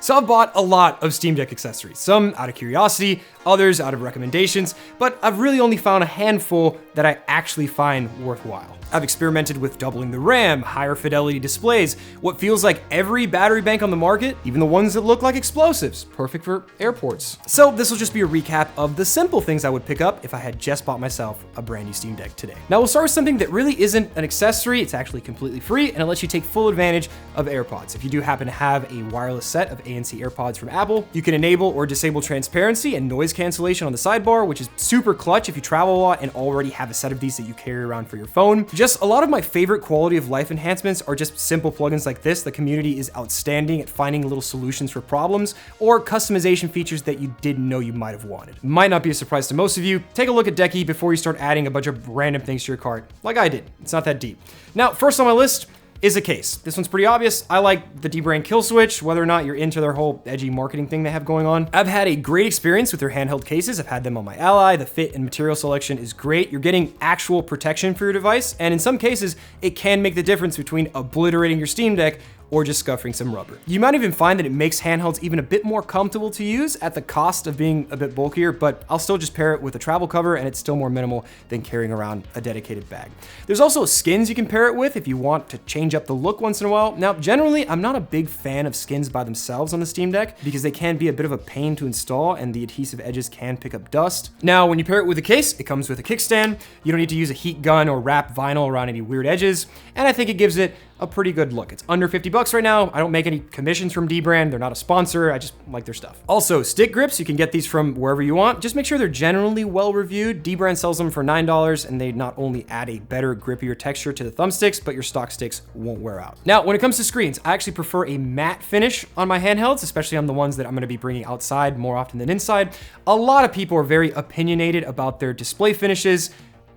So I've bought a lot of Steam Deck accessories, some out of curiosity, others out of recommendations, but I've really only found a handful that I actually find worthwhile. I've experimented with doubling the RAM, higher fidelity displays, what feels like every battery bank on the market, even the ones that look like explosives, perfect for airports. So this will just be a recap of the simple things I would pick up if I had just bought myself a brand new Steam Deck today. Now we'll start with something that really isn't an accessory, it's actually completely free, and it lets you take full advantage of AirPods. If you do happen to have a wireless set of ANC AirPods from Apple, you can enable or disable transparency and noise cancellation on the sidebar, which is super clutch if you travel a lot and already have a set of these that you carry around for your phone. Just a lot of my favorite quality of life enhancements are just simple plugins like this. The community is outstanding at finding little solutions for problems or customization features that you didn't know you might have wanted. Might not be a surprise to most of you. Take a look at Decky before you start adding a bunch of random things to your cart, like I did. It's not that deep. Now, first on my list is a case. This one's pretty obvious. I like the dbrand kill switch, whether or not you're into their whole edgy marketing thing they have going on. I've had a great experience with their handheld cases. I've had them on my Ally. The fit and material selection is great. You're getting actual protection for your device, and in some cases, it can make the difference between obliterating your Steam Deck or just scuffing some rubber. You might even find that it makes handhelds even a bit more comfortable to use at the cost of being a bit bulkier, but I'll still just pair it with a travel cover and it's still more minimal than carrying around a dedicated bag. There's also skins you can pair it with if you want to change up the look once in a while. Now, generally, I'm not a big fan of skins by themselves on the Steam Deck because they can be a bit of a pain to install and the adhesive edges can pick up dust. Now, when you pair it with a case, it comes with a kickstand. You don't need to use a heat gun or wrap vinyl around any weird edges, and I think it gives it a pretty good look. It's under 50 bucks right now. I don't make any commissions from dbrand. They're not a sponsor. I just like their stuff. Also, stick grips, you can get these from wherever you want. Just make sure they're generally well reviewed. Dbrand sells them for $9 and they not only add a better, grippier texture to the thumbsticks, but your stock sticks won't wear out. Now, when it comes to screens, I actually prefer a matte finish on my handhelds, especially on the ones that I'm gonna be bringing outside more often than inside. A lot of people are very opinionated about their display finishes,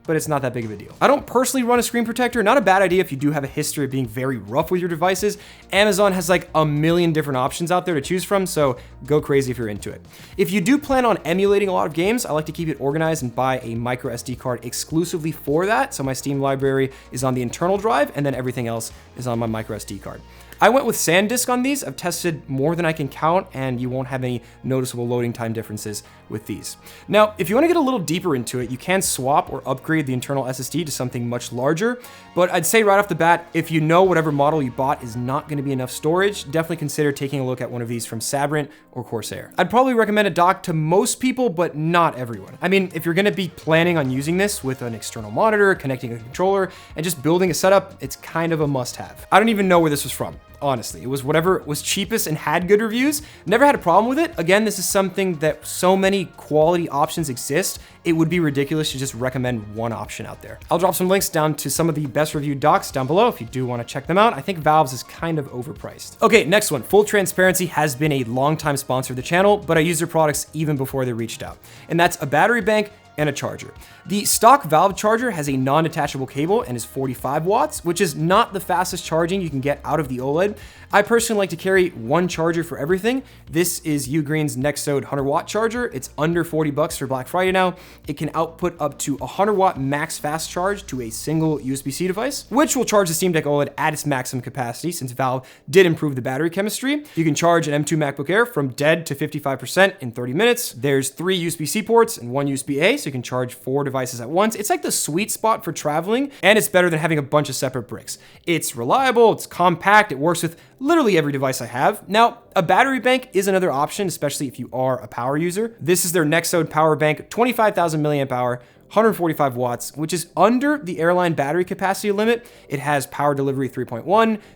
but it's not that big of a deal. I don't personally run a screen protector. Not a bad idea if you do have a history of being very rough with your devices. Amazon has like a million different options out there to choose from, so go crazy if you're into it. If you do plan on emulating a lot of games, I like to keep it organized and buy a micro SD card exclusively for that. So my Steam library is on the internal drive and then everything else is on my micro SD card. I went with SanDisk on these. I've tested more than I can count, and you won't have any noticeable loading time differences with these. Now, if you want to get a little deeper into it, you can swap or upgrade the internal SSD to something much larger, but I'd say right off the bat, if you know whatever model you bought is not going to be enough storage, definitely consider taking a look at one of these from Sabrent or Corsair. I'd probably recommend a dock to most people, but not everyone. I mean, if you're going to be planning on using this with an external monitor, connecting a controller, and just building a setup, it's kind of a must-have. I don't even know where this was from. Honestly, it was whatever was cheapest and had good reviews. Never had a problem with it. Again, this is something that so many quality options exist, it would be ridiculous to just recommend one option out there. I'll drop some links down to some of the best reviewed docks down below if you do want to check them out. I think Valve's is kind of overpriced. Okay, next one. Full transparency has been a longtime sponsor of the channel, but I used their products even before they reached out. And that's a battery bank and a charger. The stock Valve charger has a non-detachable cable and is 45 watts, which is not the fastest charging you can get out of the OLED. I personally like to carry one charger for everything. This is Ugreen's Nexode 100 watt charger. It's under 40 bucks for Black Friday now. It can output up to 100 watt max fast charge to a single USB-C device, which will charge the Steam Deck OLED at its maximum capacity since Valve did improve the battery chemistry. You can charge an M2 MacBook Air from dead to 55% in 30 minutes. There's 3 USB-C ports and 1 USB-A, so you can charge 4 devices at once. It's like the sweet spot for traveling, and it's better than having a bunch of separate bricks. It's reliable, it's compact, it works with literally every device I have. Now, a battery bank is another option, especially if you are a power user. This is their Nexode power bank, 25,000 milliamp hour, 145 watts, which is under the airline battery capacity limit. It has power delivery 3.1,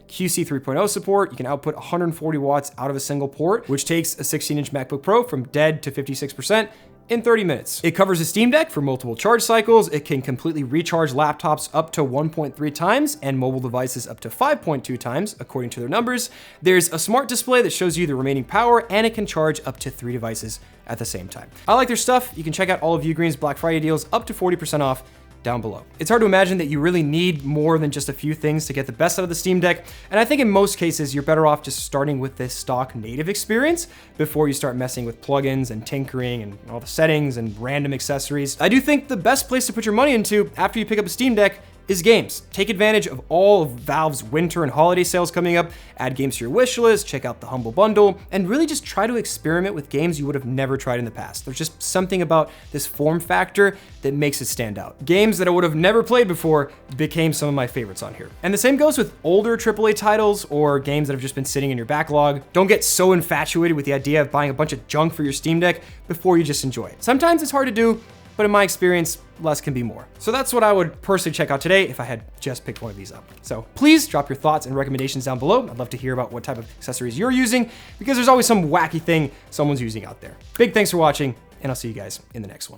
QC 3.0 support. You can output 140 watts out of a single port, which takes a 16-inch MacBook Pro from dead to 56% in 30 minutes. It covers a Steam Deck for multiple charge cycles. It can completely recharge laptops up to 1.3 times and mobile devices up to 5.2 times, according to their numbers. There's a smart display that shows you the remaining power, and it can charge up to 3 devices at the same time. I like their stuff. You can check out all of Ugreen's Black Friday deals up to 40% off down below. It's hard to imagine that you really need more than just a few things to get the best out of the Steam Deck, and I think in most cases you're better off just starting with this stock native experience before you start messing with plugins and tinkering and all the settings and random accessories. I do think the best place to put your money into after you pick up a Steam Deck is games. Take advantage of all of Valve's winter and holiday sales coming up, add games to your wish list, check out the Humble Bundle, and really just try to experiment with games you would have never tried in the past. There's just something about this form factor that makes it stand out. Games that I would have never played before became some of my favorites on here. And the same goes with older AAA titles or games that have just been sitting in your backlog. Don't get so infatuated with the idea of buying a bunch of junk for your Steam Deck before you just enjoy it. Sometimes it's hard to do, but in my experience, less can be more. So that's what I would personally check out today if I had just picked one of these up. So please drop your thoughts and recommendations down below. I'd love to hear about what type of accessories you're using, because there's always some wacky thing someone's using out there. Big thanks for watching, and I'll see you guys in the next one.